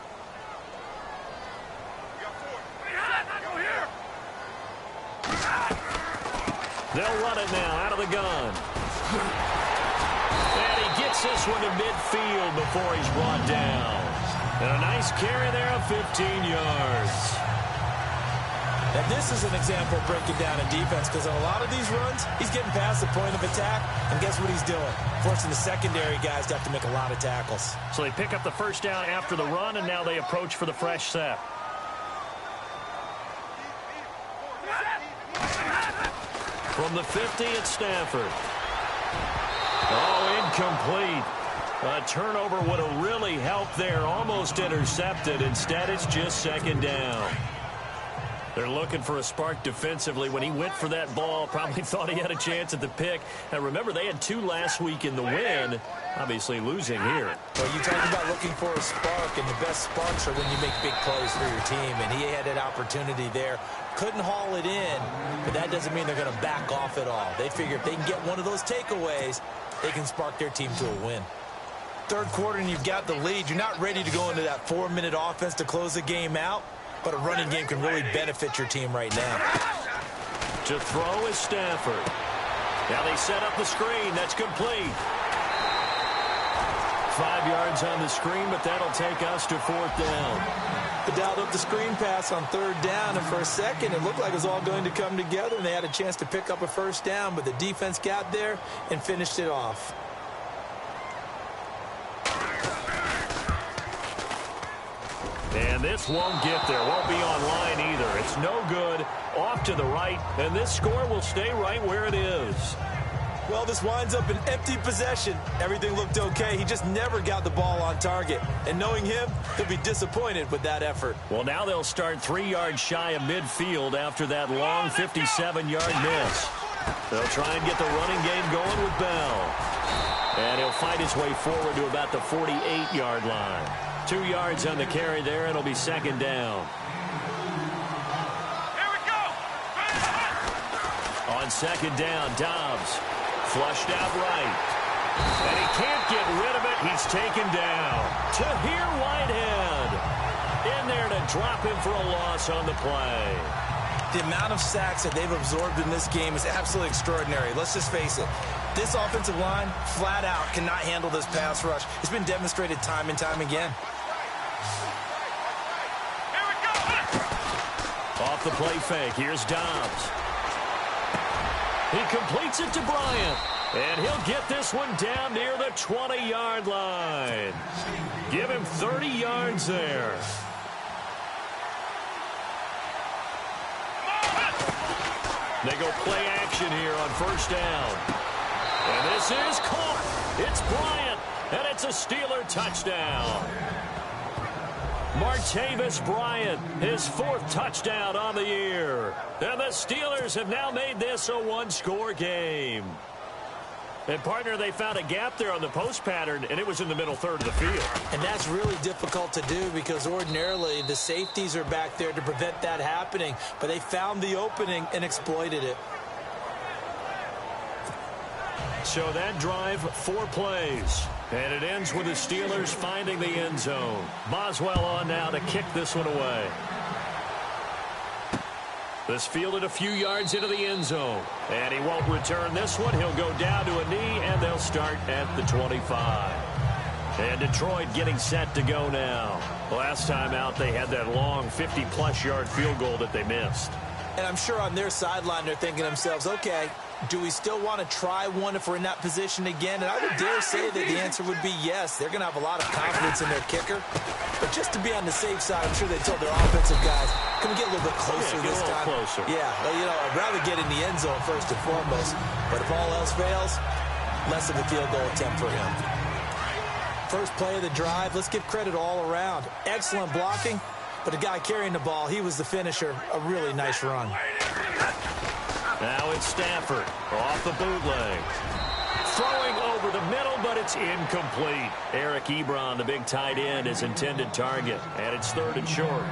They'll run it now out of the gun. And he gets this one to midfield before he's brought down. And a nice carry there of 15 yards. And this is an example of breaking down in defense because on a lot of these runs, he's getting past the point of attack, and guess what he's doing? Forcing the secondary guys to have to make a lot of tackles. So they pick up the first down after the run, and now they approach for the fresh set. From the 50, it's Stafford. Oh, incomplete. A turnover would have really helped there. Almost intercepted. Instead, it's just second down. They're looking for a spark defensively. When he went for that ball, probably thought he had a chance at the pick. And remember, they had 2 last week in the win. Obviously losing here. Well, you talk about looking for a spark, and the best sparks are when you make big plays for your team. And he had that opportunity there. Couldn't haul it in, but that doesn't mean they're going to back off at all. They figure if they can get one of those takeaways, they can spark their team to a win. Third quarter, and you've got the lead. You're not ready to go into that 4-minute offense to close the game out, but a running game can really benefit your team right now. To throw is Stafford. Now they set up the screen. That's complete. 5 yards on the screen, but that'll take us to 4th down. They dialed up the screen pass on 3rd down, and for a second, it looked like it was all going to come together, and they had a chance to pick up a first down, but the defense got there and finished it off. And this won't get there. Won't be online either. It's no good. Off to the right, and this score will stay right where it is. Well, this winds up an empty possession. Everything looked okay. He just never got the ball on target. And knowing him, he'll be disappointed with that effort. Well, now they'll start 3 yards shy of midfield after that long 57-yard miss. They'll try and get the running game going with Bell. And he'll fight his way forward to about the 48-yard line. 2 yards on the carry there. It'll be second down. Here we go. On second down, Dobbs flushed out right. And he can't get rid of it. He's taken down. Tahir Whitehead in there to drop him for a loss on the play. The amount of sacks that they've absorbed in this game is absolutely extraordinary. Let's just face it. This offensive line, flat out, cannot handle this pass rush. It's been demonstrated time and time again. Here we go. Off the play fake, here's Dobbs. He completes it to Bryant. And he'll get this one down near the 20-yard line. Give him 30 yards there. They go play action here on first down. And this is caught. It's Bryant, and it's a Steeler touchdown. Martavis Bryant, his 4th touchdown on the year. And the Steelers have now made this a one-score game. And, partner, they found a gap there on the post pattern, and it was in the middle third of the field. And that's really difficult to do because ordinarily the safeties are back there to prevent that happening. But they found the opening and exploited it. So that drive, 4 plays. And it ends with the Steelers finding the end zone. Boswell on now to kick this one away. This fielded a few yards into the end zone. And he won't return this one. He'll go down to a knee, and they'll start at the 25. And Detroit getting set to go now. Last time out, they had that long 50-plus yard field goal that they missed. And I'm sure on their sideline they're thinking to themselves, okay, do we still want to try one if we're in that position again? And I would dare say that the answer would be yes. They're going to have a lot of confidence in their kicker. But just to be on the safe side, I'm sure they told their offensive guys, can we get a little bit closer this time? Closer. Yeah, well, I'd rather get in the end zone first and foremost. But if all else fails, less of a field goal attempt for him. First play of the drive, let's give credit all around. Excellent blocking, but the guy carrying the ball, he was the finisher. A really nice run. Now it's Stafford off the bootleg. Throwing over the middle, but it's incomplete. Eric Ebron, the big tight end, his intended target. And it's 3rd and short.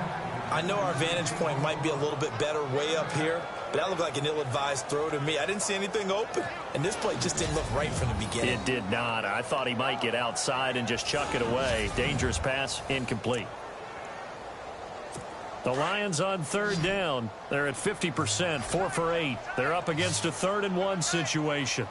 I know our vantage point might be a little bit better way up here, but that looked like an ill-advised throw to me. I didn't see anything open. And this play just didn't look right from the beginning. It did not. I thought he might get outside and just chuck it away. Dangerous pass, incomplete. The Lions on 3rd down. They're at 50%, 4 for 8. They're up against a 3rd and 1 situation.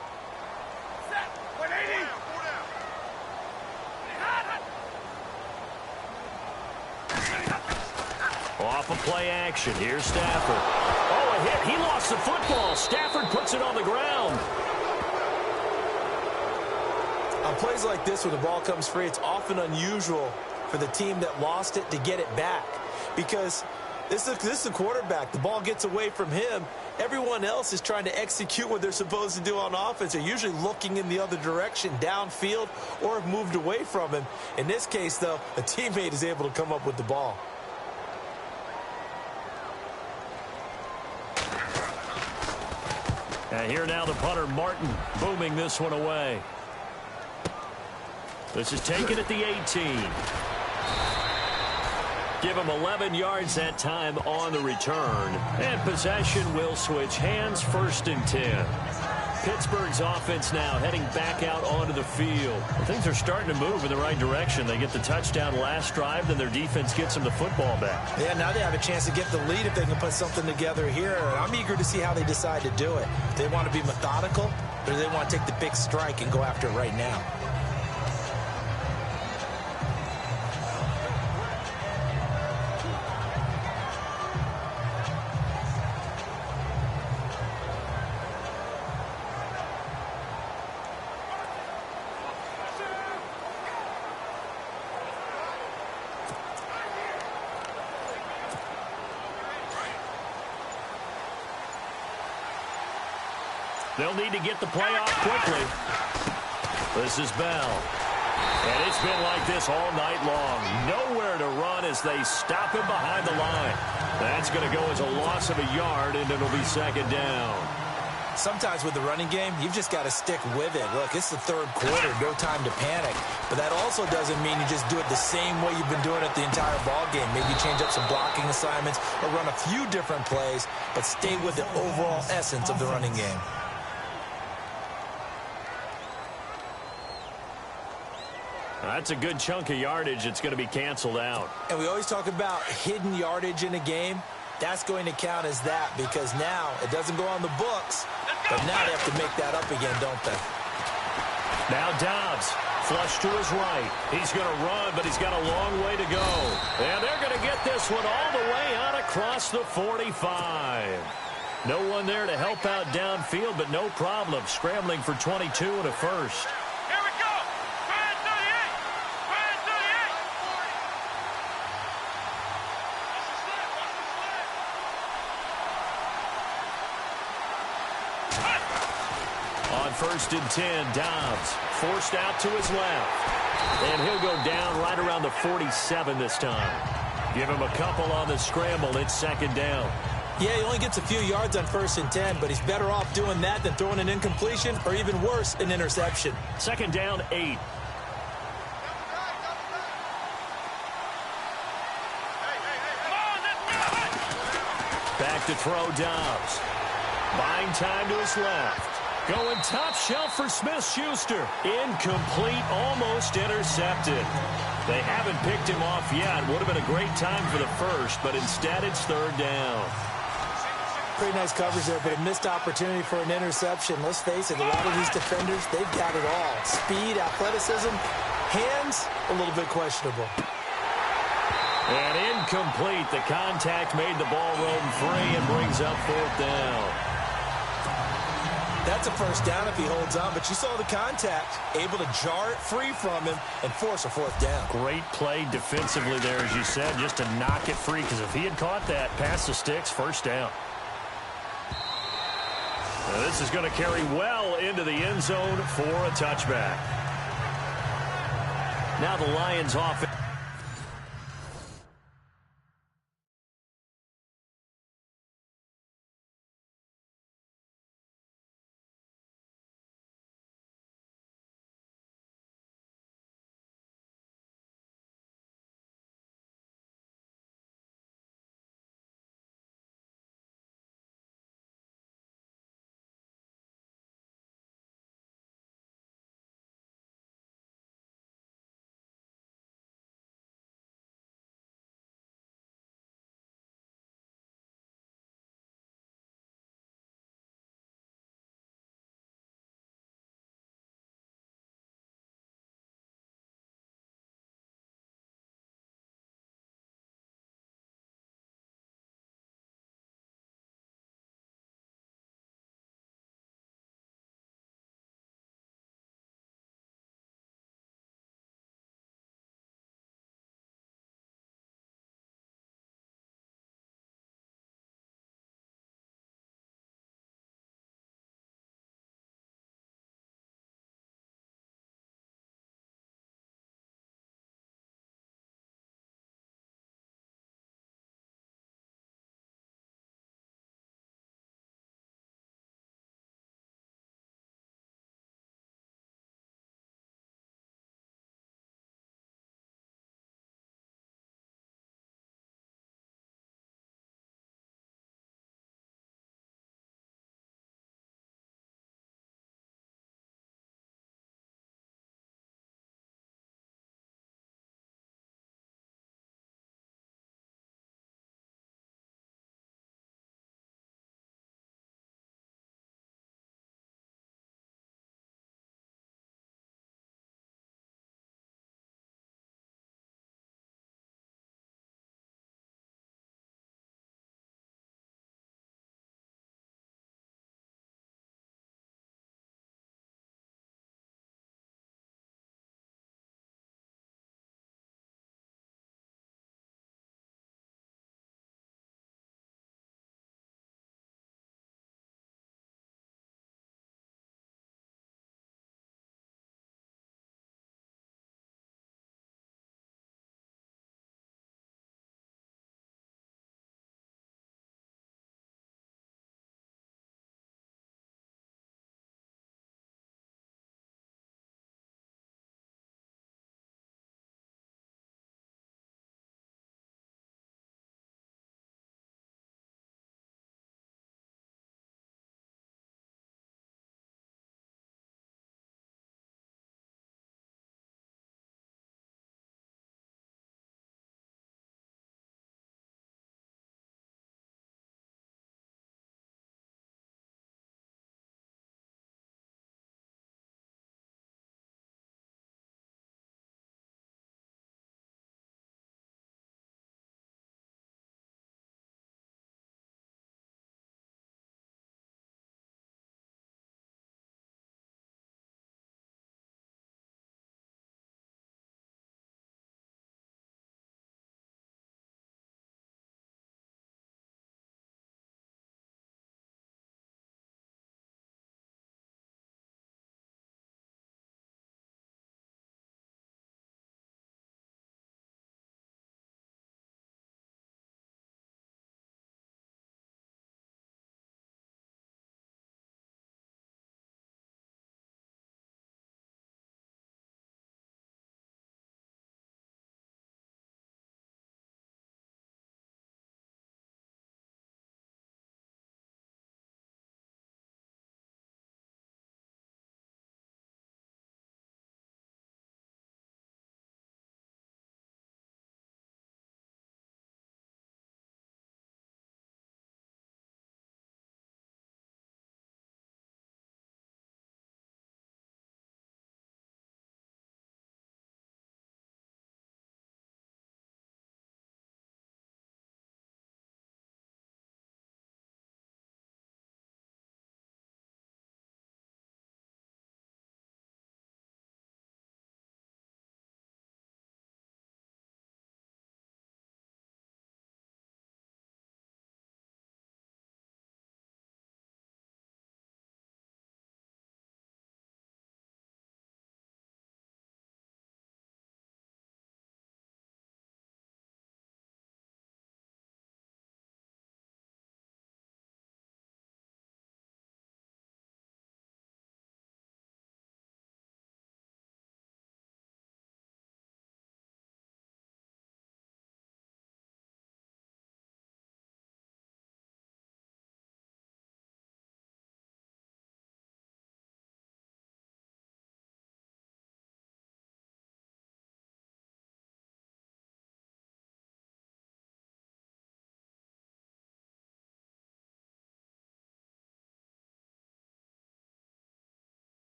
Off of play action. Here's Stafford. Oh, a hit. He lost the football. Stafford puts it on the ground. On plays like this, when the ball comes free, it's often unusual for the team that lost it to get it back. Because this is the quarterback. The ball gets away from him. Everyone else is trying to execute what they're supposed to do on offense. They're usually looking in the other direction, downfield, or have moved away from him. In this case, though, a teammate is able to come up with the ball. And here now the punter, Martin, booming this one away. This is taken at the 18. Give him 11 yards that time on the return. And possession will switch hands, 1st and 10. Pittsburgh's offense now heading back out onto the field. Things are starting to move in the right direction. They get the touchdown last drive, then their defense gets them the football back. Yeah, now they have a chance to get the lead if they can put something together here. I'm eager to see how they decide to do it. Do they want to be methodical, or do they want to take the big strike and go after it right now? They'll need to get the play off quickly. This is Bell. And it's been like this all night long. Nowhere to run as they stop him behind the line. That's going to go as a loss of a yard, and it'll be 2nd down. Sometimes with the running game, you've just got to stick with it. Look, it's the third quarter, no time to panic. But that also doesn't mean you just do it the same way you've been doing it the entire ball game. Maybe change up some blocking assignments or run a few different plays, but stay with the overall essence of the running game. That's a good chunk of yardage. It's going to be canceled out. And we always talk about hidden yardage in a game. That's going to count as that because now it doesn't go on the books, but now they have to make that up again, don't they? Now Dobbs, flush to his right. He's going to run, but he's got a long way to go. And they're going to get this one all the way out across the 45. No one there to help out downfield, but no problem. Scrambling for 22 and a first. First and 10, Dobbs forced out to his left. And he'll go down right around the 47 this time. Give him a couple on the scramble. It's second down. Yeah, he only gets a few yards on first and 10, but he's better off doing that than throwing an incompletion or even worse, an interception. Second down, 8. Back to throw Dobbs. Buying time to his left. Going top shelf for Smith-Schuster. Incomplete, almost intercepted. They haven't picked him off yet. Would have been a great time for the first, but instead it's third down. Pretty nice coverage there, but a missed opportunity for an interception. Let's face it, a lot of these defenders, they've got it all. Speed, athleticism, hands, a little bit questionable. And incomplete. The contact made the ball roam free and brings up fourth down. That's a first down if he holds on, but you saw the contact, able to jar it free from him and force a fourth down. Great play defensively there, as you said, just to knock it free, because if he had caught that, past the sticks, first down. Now this is going to carry well into the end zone for a touchback. Now the Lions offense.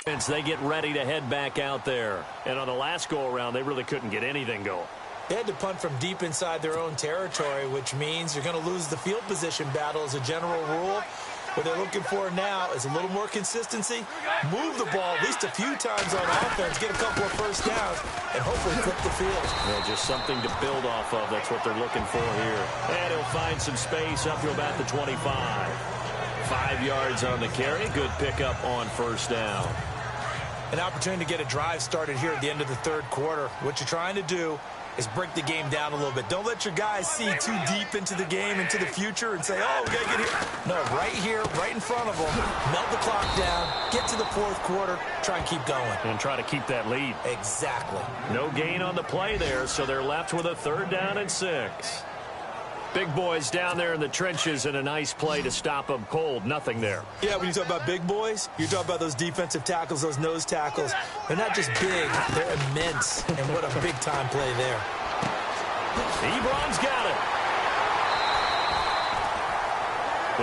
They get ready to head back out there. And on the last go-around, they really couldn't get anything going. They had to punt from deep inside their own territory, which means you're going to lose the field position battle as a general rule. What they're looking for now is a little more consistency, move the ball at least a few times on offense, get a couple of first downs, and hopefully flip the field. Well, just something to build off of. That's what they're looking for here. And he'll find some space up to about the 25. 5 yards on the carry. Good pickup on first down. An opportunity to get a drive started here at the end of the third quarter. What you're trying to do is break the game down a little bit. Don't let your guys see too deep into the game, into the future, and say, oh, we got to get here. No, right here, right in front of them. Melt the clock down, get to the fourth quarter, try and keep going. And try to keep that lead. Exactly. No gain on the play there, so they're left with a 3rd down and 6. Big boys down there in the trenches and a nice play to stop them cold. Nothing there. Yeah, when you talk about big boys, you talk about those defensive tackles, those nose tackles. They're not just big, they're immense. And what a big-time play there. Ebron's got it.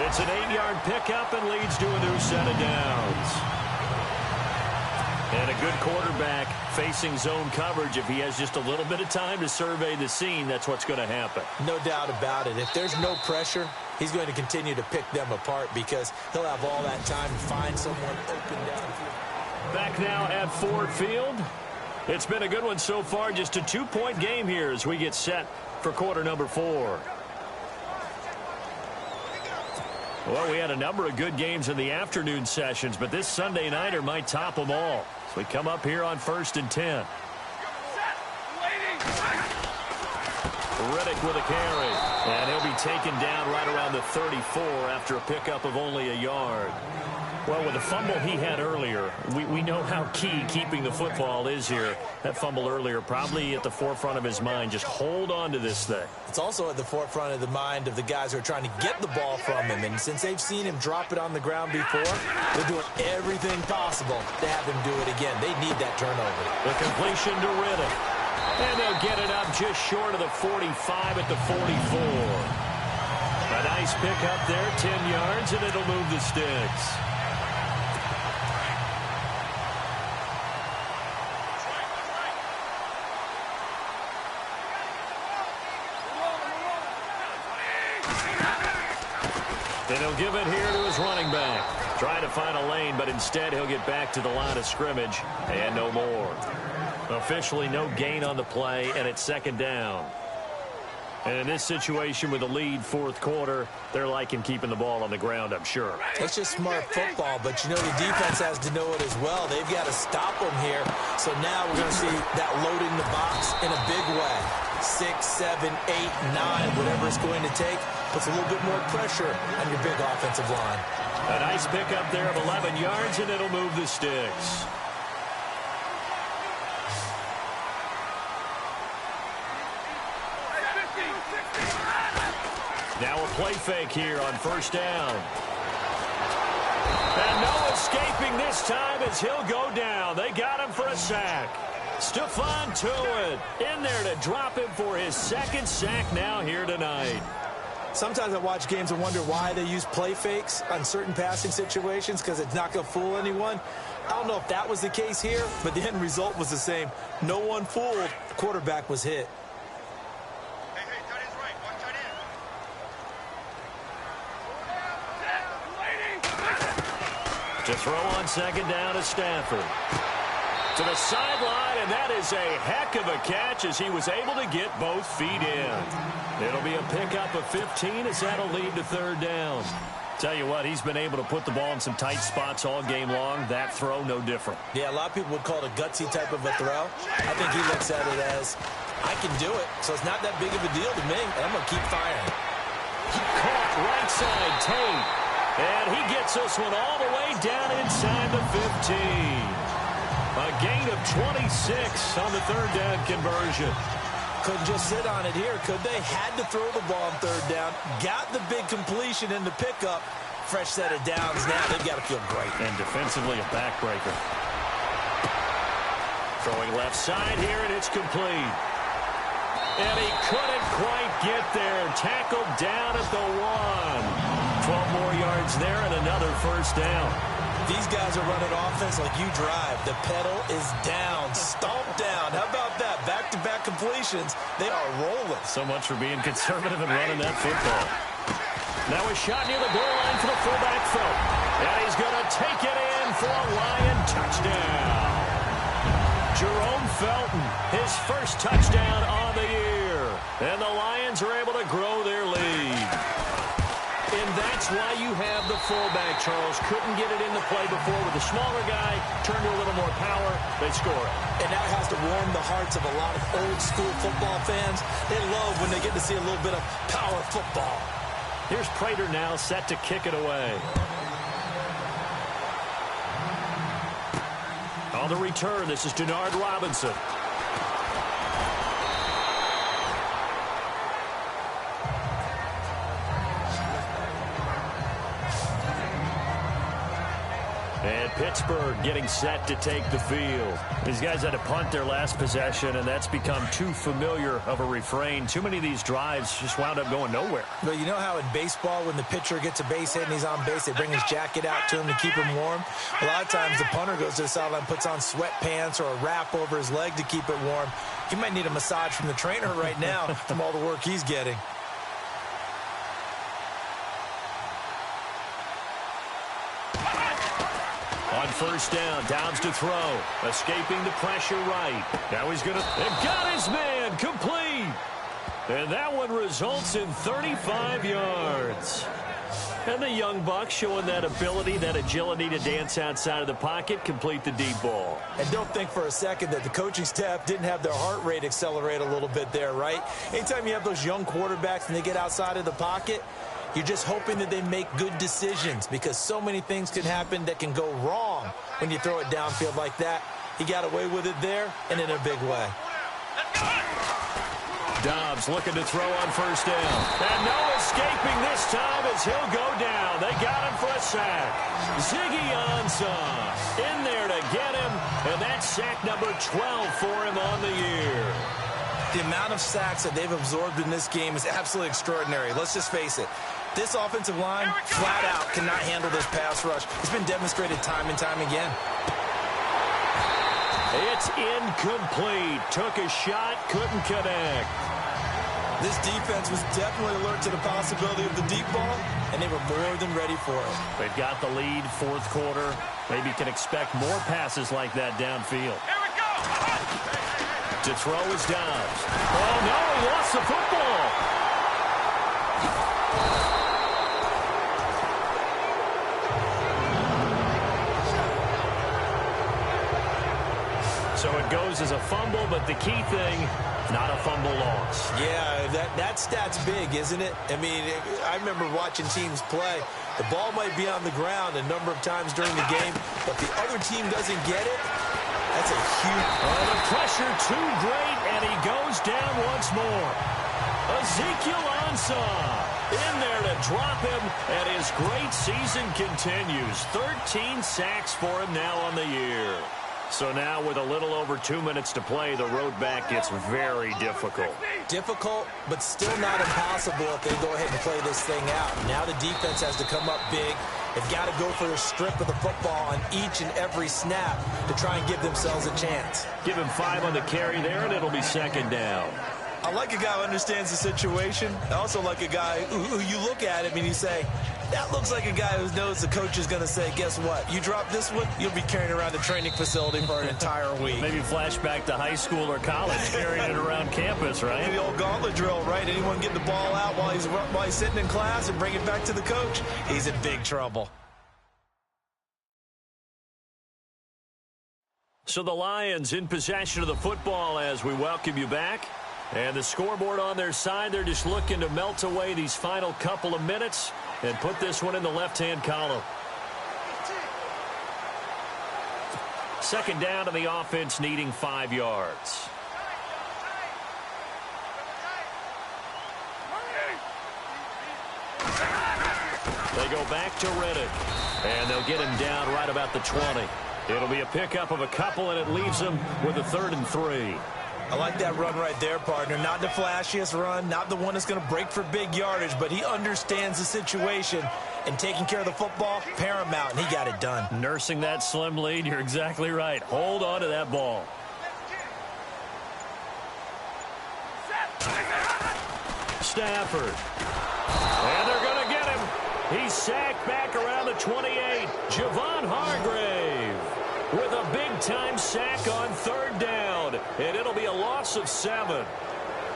It's an 8-yard pickup and leads to a new set of downs. And a good quarterback facing zone coverage. If he has just a little bit of time to survey the scene, that's what's going to happen. No doubt about it. If there's no pressure, he's going to continue to pick them apart because he'll have all that time to find someone open downfield. Back now at Ford Field. It's been a good one so far. Just a 2-point game here as we get set for quarter number 4. Well, we had a number of good games in the afternoon sessions, but this Sunday nighter might top them all. So we come up here on 1st and 10. Riddick with a carry. And he'll be taken down right around the 34 after a pickup of only a yard. Well, with the fumble he had earlier, we know how key keeping the football is here. That fumble earlier probably at the forefront of his mind. Just hold on to this thing. It's also at the forefront of the mind of the guys who are trying to get the ball from him. And since they've seen him drop it on the ground before, they're doing everything possible to have him do it again. They need that turnover. The completion to Riddick. And they'll get it up just short of the 45 at the 44. A nice pickup there, 10 yards, and it'll move the sticks. And he'll give it here to his running back. Trying to find a lane, but instead he'll get back to the line of scrimmage and no more. Officially no gain on the play, and it's 2nd down. And in this situation with a lead 4th quarter, they're liking keeping the ball on the ground, I'm sure. It's just smart football, but you know the defense has to know it as well. They've got to stop them here. So now we're going to see that loading the box in a big way. 6, 7, 8, 9, whatever it's going to take, puts a little bit more pressure on your big offensive line. A nice pickup there of 11 yards, and it'll move the sticks. Now a play fake here on 1st down. And no escaping this time as he'll go down. They got him for a sack. Stephon Tuitt in there to drop him for his 2nd sack now here tonight. Sometimes I watch games and wonder why they use play fakes on certain passing situations because it's not going to fool anyone. I don't know if that was the case here, but the end result was the same. No one fooled. The quarterback was hit. To throw on 2nd down to Stafford. To the sideline, and that is a heck of a catch as he was able to get both feet in. It'll be a pickup of 15 as that'll lead to 3rd down. Tell you what, he's been able to put the ball in some tight spots all game long. That throw, no different. Yeah, a lot of people would call it a gutsy type of a throw. I think he looks at it as, I can do it, so it's not that big of a deal to me, and I'm going to keep firing. Caught right side, Tate. And he gets this one all the way down inside the 15. A gain of 26 on the 3rd down conversion. Couldn't just sit on it here, could they? Had to throw the ball on 3rd down. Got the big completion in the pickup. Fresh set of downs now. They've got to feel great. And defensively a backbreaker. Throwing left side here, and it's complete. And he couldn't quite get there. Tackled down at the 1. 12 more yards there and another first down. These guys are running offense like you drive. The pedal is down, stomped down. How about that? Back-to-back completions. They are rolling. So much for being conservative and running that football. Now a shot near the goal line for the fullback, Felton. And he's going to take it in for a Lion touchdown. Jerome Felton, his first touchdown on the year. And the Lions are able to grow their lead. And that's why you have the fullback, Charles. Couldn't get it into play before with the smaller guy. Turned to a little more power. They score it. And that has to warm the hearts of a lot of old-school football fans. They love when they get to see a little bit of power football. Here's Prater now set to kick it away. On the return, this is Denard Robinson. And Pittsburgh getting set to take the field. These guys had to punt their last possession, and that's become too familiar of a refrain. Too many of these drives just wound up going nowhere. But you know how in baseball, when the pitcher gets a base hit and he's on base, they bring his jacket out to him to keep him warm? A lot of times the punter goes to the sideline, puts on sweatpants or a wrap over his leg to keep it warm. He might need a massage from the trainer right now from all the work he's getting. On first down, Downs to throw. Escaping the pressure right. Now he's going to... And got his man complete. And that one results in 35 yards. And the young buck showing that ability, that agility to dance outside of the pocket, complete the deep ball. And don't think for a second that the coaching staff didn't have their heart rate accelerate a little bit there, right? Anytime you have those young quarterbacks and they get outside of the pocket, you're just hoping that they make good decisions because so many things can happen that can go wrong when you throw it downfield like that. He got away with it there and in a big way. Dobbs looking to throw on first down. And no escaping this time as he'll go down. They got him for a sack. Ziggy Ansah in there to get him. And that's sack number 12 for him on the year. The amount of sacks that they've absorbed in this game is absolutely extraordinary. Let's just face it. This offensive line, flat out, cannot handle this pass rush. It's been demonstrated time and time again. It's incomplete. Took a shot, couldn't connect. This defense was definitely alert to the possibility of the deep ball, and they were more than ready for it. They've got the lead, fourth quarter. Maybe can expect more passes like that downfield. Here we go! To throw is Dobbs. Oh, no, he lost the football. So it goes as a fumble, but the key thing, not a fumble loss. Yeah, that stat's big, isn't it? I mean, I remember watching teams play. The ball might be on the ground a number of times during the game, but the other team doesn't get it. That's a huge... Oh, the pressure too great, and he goes down once more. Ezekiel Ansah in there to drop him, and his great season continues. 13 sacks for him now on the year. So now with a little over 2 minutes to play, the road back gets very difficult. Difficult, but still not impossible if they go ahead and play this thing out. Now the defense has to come up big. They've got to go for a strip of the football on each and every snap to try and give themselves a chance. Give him 5 on the carry there, and it'll be second down. I like a guy who understands the situation. I also like a guy who you look at him and you say, that looks like a guy who knows the coach is going to say, guess what? You drop this one, you'll be carrying around the training facility for an entire week. Maybe flashback to high school or college, carrying it around campus, right? The old gauntlet drill, right? Anyone get the ball out while he's sitting in class and bring it back to the coach? He's in big trouble. So the Lions in possession of the football as we welcome you back. And the scoreboard on their side, they're just looking to melt away these final couple of minutes and put this one in the left-hand column. Second down to the offense, needing 5 yards. They go back to Reddick, and they'll get him down right about the 20. It'll be a pickup of a couple, and it leaves them with a 3rd and 3. I like that run right there, partner. Not the flashiest run, not the one that's going to break for big yardage, but he understands the situation, And taking care of the football, paramount, and he got it done. Nursing that slim lead, you're exactly right. Hold on to that ball. Stafford. And they're going to get him. He's sacked back around the 28. Javon Hargrave with a big-time sack on 3rd down. And it'll be a loss of 7.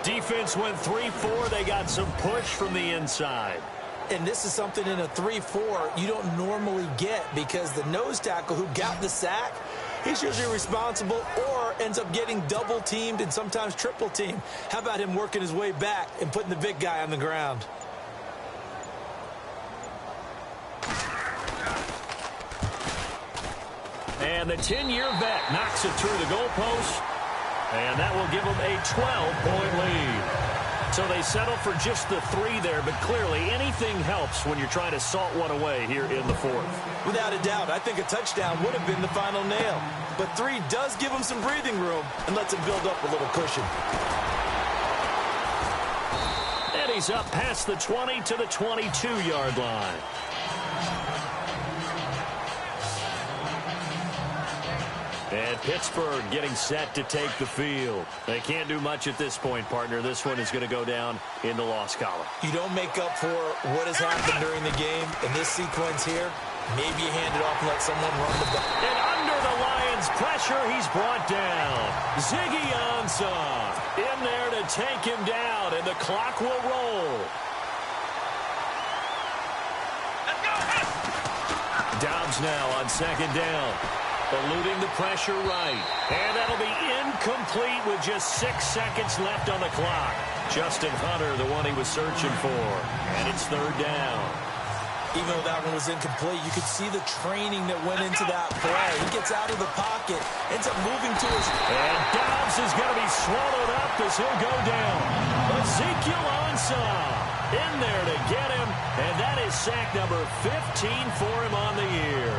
Defense went 3-4. They got some push from the inside. And this is something in a 3-4 you don't normally get, because the nose tackle who got the sack, he's usually responsible or ends up getting double-teamed and sometimes triple-teamed. How about him working his way back and putting the big guy on the ground? And the 10-year vet knocks it through the goalpost, and that will give them a 12-point lead. So they settle for just the 3 there, but clearly anything helps when you're trying to salt one away here in the 4th. Without a doubt, I think a touchdown would have been the final nail. But 3 does give him some breathing room and lets him build up a little cushion. And he's up past the 20 to the 22-yard line. And Pittsburgh getting set to take the field. They can't do much at this point, partner. This one is going to go down in the loss column. You don't make up for what has happened during the game in this sequence here. Maybe you hand it off and let someone run the ball. And under the Lions' pressure, he's brought down. Ziggy Ansah in there to take him down, and the clock will roll. Let's go. Dobbs now on 2nd down. Eluding the pressure right. And that'll be incomplete with just 6 seconds left on the clock. Justin Hunter, the one he was searching for. And it's 3rd down. Even though that one was incomplete, you could see the training that went into that play. He gets out of the pocket, ends up moving to his... And Dobbs is going to be swallowed up as he'll go down. Ezekiel Ansah in there to get him. And that is sack number 15 for him on the year.